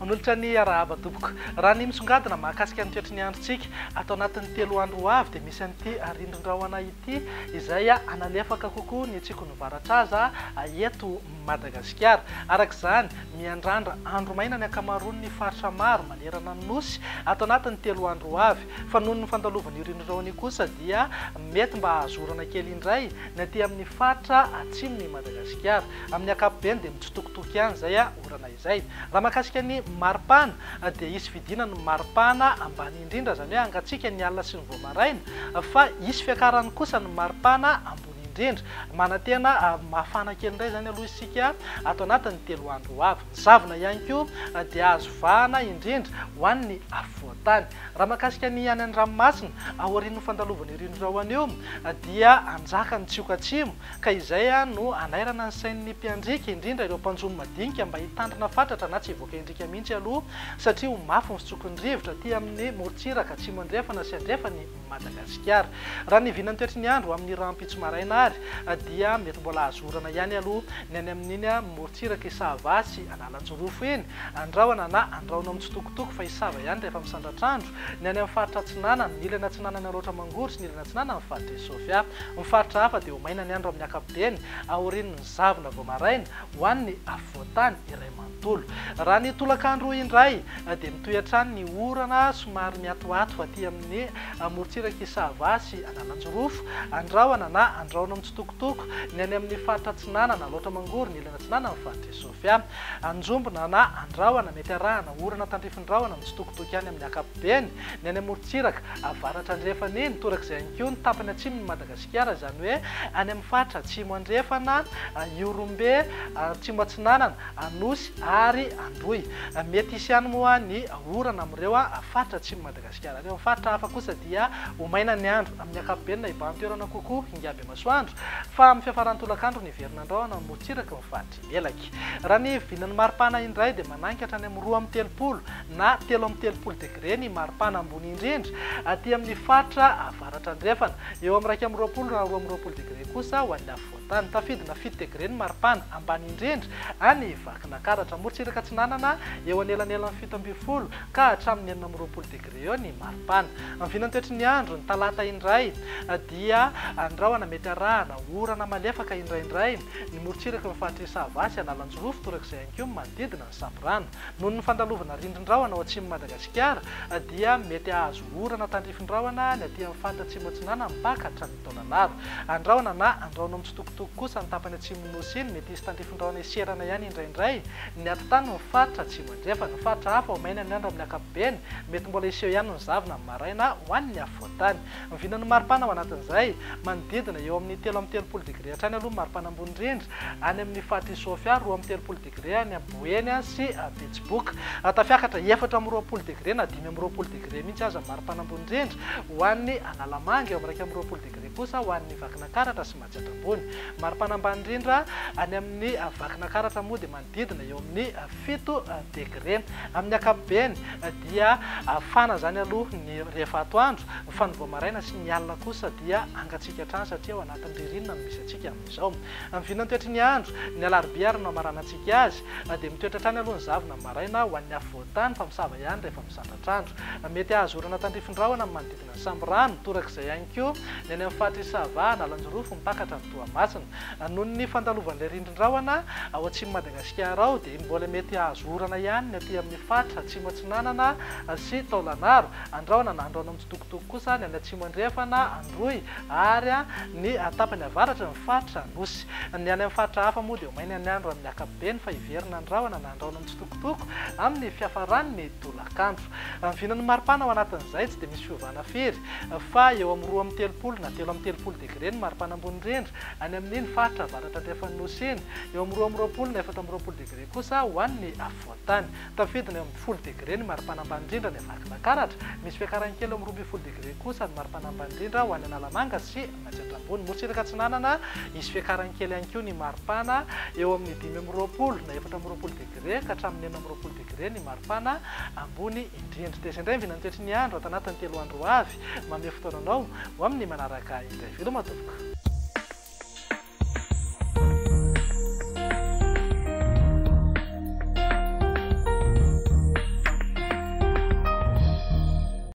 manolotra ny arahaba tompoko raha ny misongadina mahakasika ny toetrany androntsika atao anatin'ny 3 andro avy dia misy an'ity rindrin-drahona ity izay analefaka kokoa ny tsiko ny varatra aza eto Madagasikara. Arak'izany miandrandra andro maina ny ankamaroany ny faritra maro manerana ny nosy atao anatin'ny 3 andro avy fa noho ny fandalovany rindrin-drahona kosa dia mety mba hazorana kely indray ny aty amin'ny faritra atsimon'ny Madagasikara. Amin'ny ankapobeny dia mitsotokotoko ihany izay orana izay. Raha mahakasika ny maripana dia isy vidina ny maripana ambany indrindra zany hoe angatsika ny alina sy ny voamaraina fa isy fiakarany kosa ny maripana ambony indrindra manantena mafana kely indray zany aloha isika atao anatin'ny 3 andro avy. Zavona ihany koa dia azo vahana indrindra ho an'ny afovoantany. Raha mahakasika ny any an-dranomasina aorian'ny fandalovany rindrin-drahona io dia anjaka ny tsioka atsimo ka izay no anairana ny sain'ny mpiandrika indrindra ireo mpanjono madinika mba hitandrina fatratra na tsy hivoaka indrika mihitsy aloha satria ho mafy ny fitsokon'ny rivotra aty amin'ny morontsiraka atsimo andrefana sy andrefany Madagasikara. Raha ny vinan'ny toetrany andro amin'ny rahampitso maraina ary dia mety mbola azorana ihany aloha ny any amin'iny morontsiraka Isava sy Analanjorofo iny andrahona na andrahona mitsotokotoko fa Isava ihany rehefa misandratr'andro ny any amin'ny faritra Atsinanana ny ilany Atsinanana loatra mangory sy ny ilany Atsinanana amin'ny faritra Sofia. Ny faritra hafa dia ho maina ny andro amin'ny ankapobeny aorian'ny zavona voamaraina ho an'ny afovoantany iray manontolo. Raha ny tolakandro indray dia mitohy hatrany ny orana somary miatoato aty amin'ny morontsiraka Isava sy Analanjorofo andrahona na andrahona mitsotokotoko ny any amin'ny faritra Atsinanana loatra mangory ny ilany Atsinanana amin'ny faritra Sofia. Anjombona na andrahona mety arahana orana tandrifin-drahona mitsotokotoko ihany amin'ny ankapobeny ny any morontsiraka avaratra andrefana iny torak'izay ihany koa ny tapany atsimon'ny Madagasikara zany hoe any amin'ny faritra atsimo andrefana Iorombe atsimo Atsinanana Anosy ary Androy. Mety hisy ihany moa ny orana amin'ireo faritra atsimo Madagasikara. Ireo faritra hafa kosa dia ho maina ny andro amin'ny ankapobeny na hibahan'ny toerana kokoa hingaby masoandro fa amin'ny fiafaran'ny tolakandro ny heverin'andrahona morontsiraka ny faritra Melaky. Raha ny vinan'ny maripana indray dia manankatra any amin'ny 2 na 3 degré ny maripana ambony indrindra aty amin'ny faritra avaratra andrefana eo amin'ny 2 na 20 degré kosa ho an'ny afovoantany. Tafidina 7 degré ny maripana ambany indrindra any Vakinankaratra morontsiraka Atsinanana eo anelanelan'ny 17 ka hatramin'ny 20 degré eo ny maripana. Amin'ny vinan'ny toetrany andro ny talata indray dia andrahona mety arahana orana malefaka indraindray ny morontsiraka ny faritra Isava sy Analanjorofo torak'izay ihany koa manodidina ny Samborano. Noho ny fandalovana rindrin-drahona ao atsimon'ny Madagasikara dia mety ahazo orana tandrifin-drahona ny aty amin'ny faritra atsimo Atsinanana mpaka hatramin'ny taonanaro. Andrahona na andrahona mitsotokotoko kosa ny tapany atsimon'ny nosy iny mety hisy tandrifin-drahona iserana ihany indraindray ny atotany ny faritra atsimo andrefana. Ny faritra hafa ho maina ny andro amin'ny ankapobeny mety mbola iseho ihany ny zavona amin'ny maraina ho an'ny afovoantany. Ny vinan'ny maripana ao anatin'izay manodidina eo amin'ny 3 degré hatrany aloha maripana ambony indrindra any amin'ny faritra Sofia 2 degré any Boeny sy Betsiboka. Tafiakatra 4 degré na 5 degré mihitsy aza maripana ambony indrindra ho an'ny Analamanga eo amin'ny 20 degré kosa ho an'ny Vakinankaratra sy Majatrambony. Maripana ambany indrindra any amin'ny Vakinankaratra moa dia manodidina eo amin'ny 7 degré. Amin'ny ankapobeny dia afana zany aloha ny rehefa atoandro fa ny voamaraina sy ny alina kosa dia angatsika hatrany satria ao anatin'ny ririnina no misy atsika amin'izao. Amin'ny vinan'ny toetrany andro ny alarobia ary no amaranantsika azy dia mitoetra hatrany aloha ny zavona maraina ho an'ny afovoantany fa misava ihany rehefa misandratr'andro. Mety ahazorana tandrifin-drahona amin'ny manodidina ny Samborano torak'izay ihany koa ny any amin'ny faritra Isava Analanjorofo mipakatra ny Toamasina. Noho ny fandalovan'ilay rindrin-drahona ao atsimo Madagasikara ao dia mbola mety ahazorana ihany ny aty amin'ny faritra atsimo Atsinanana sy Taolanaro. Andrahona na andrahona mitsotokotoko kosa ny any atsimo andrefana Androy ary ny tapany avaratra ny faritra Anosy. Ny any amin'ny faritra hafa moa dia ho maina ny andro amin'ny ankapobeny fa hiverina andrahona na andrahona mitsotokotoko amin'ny fiafaran'ny tolakandro. Amin'ny vinan'ny maripana ao anatin'izay tsy dia misy fiovana firy fa eo amin'ny 2 na 3 degré ny maripana ambony indrindra any amin'iny faritra avaratra andrefan'ny Nosy iny eo amin'ny 20 na 17 degré kosa ho an'ny afovoantany. Tafidina eo amin'ny 10 degré ny maripana ambany indrindra ny Vakinankaratra. Misy fiakarany kely eo amin'ny 12 degré kosa ny maripana ambany indrindra ho an'ny Analamanga sy Majatrambony. Morontsiraka Atsinanana isy fiakarany kely ihany koa ny maripana eo amin'ny 5 na 14 degré ka hatramin'ny 20 degré ny maripana ambony indrindra. Dia izay indray ny vinan'ny toetrany andro ato anatin'ny 3 andro avy manome fotoananao ho amin'ny manaraka indray. Veloma tompoko.